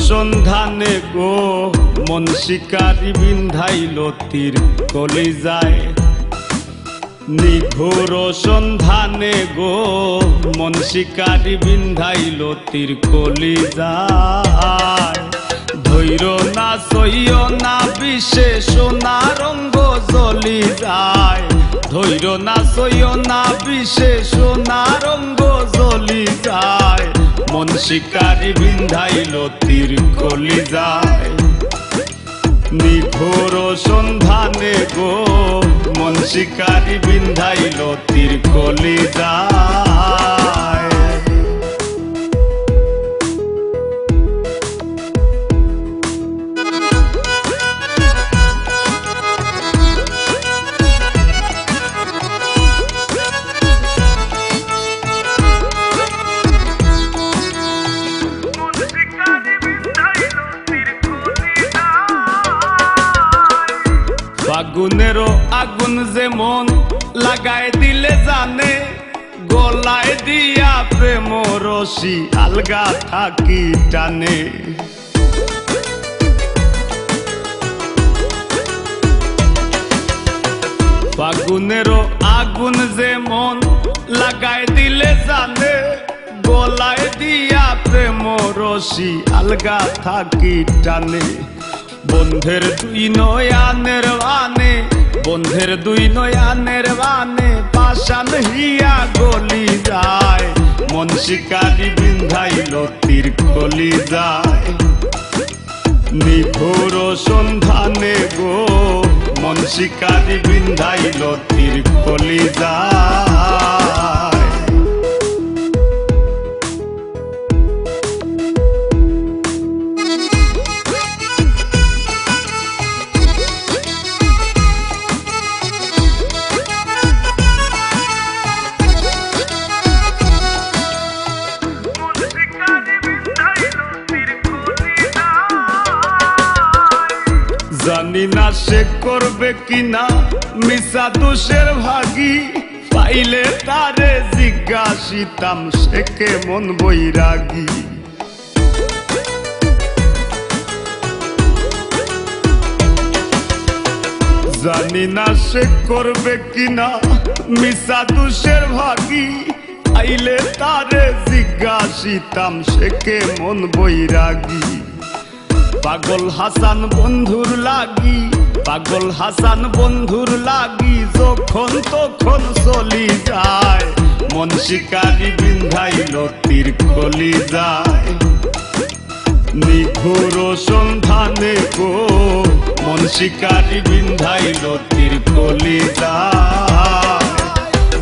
সন্ধানে গো মন শিকারি বিন্ধাইল তীর কলিজায়। নিঘোর সন্ধানে গো মন শিকারি বিন্ধাইল তীর কলিজায়। ধৈর না সইয় না বিষে সোনা রঙ্গ জ্বলি যায়। ধৈর না সইয় না বিষে সোনা রঙ্গ জ্বলি যায়। মন শিকারি বিন্ধাইল তীর কলিজায়। নিঘোর সন্ধানে গো মন শিকারি বিন্ধাইল তীর কলিজায়। ফাগুনেরও আগুন যেমন লাগায় দিলে জানে, গলায় দিয়া প্রেম রশি আলগা থাকি টানে। ফাগুনেরও আগুন যেমন লাগায় দিলে জানে, গলায় দিয়া প্রেম রশি আলগা থাকি টানে। বন্ধের দুই নয়ানের বানে, বন্ধের দুই নয়ানের বানে পাশান হিয়া গলি যায়। মন শিকারি বিন্ধাইল তীর কলিজায়। নিঘোর সন্ধানে গো মন শিকারি বিন্ধাইল তীর কলিজায়। জানি না সে করবে কিনা মিশা দোষের ভাগী, পাইলে তারে জিজ্ঞাসিতাম সে কেমন বৈরাগী। জানি না সে করবে কিনা মিশা দোষের ভাগী, পাইলে তারে জিজ্ঞাসিতাম সে কেমন বৈরাগী। পাগল হাসান বন্ধুর লাগি, পাগল হাসান বন্ধুর লাগি যখন তখন চলি যায়। মন শিকারি বিন্ধাইল তীর কলিজায়। নিঘোর সন্ধানে গো মন শিকারি বিন্ধাইল তীর কলিজায়।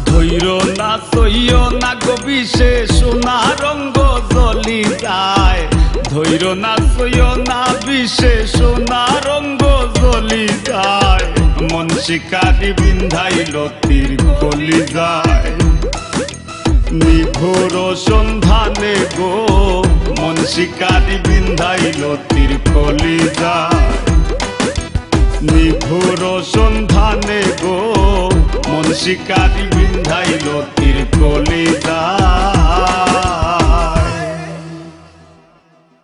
ধৈর না সইয় না গো বিষে সোনা রঙ্গ জ্বলি যায়। ধৈর না সইয় না বিষে সোনা রঙ্গ জ্বলি যায়। মন শিকারি বিন্ধাইল তীর কলিজায়। নিঘোর সন্ধানে গো মন শিকারি বিন্ধাইল তীর কলিজায়। নিঘোর সন্ধানে গো মন শিকারি বিন্ধাইল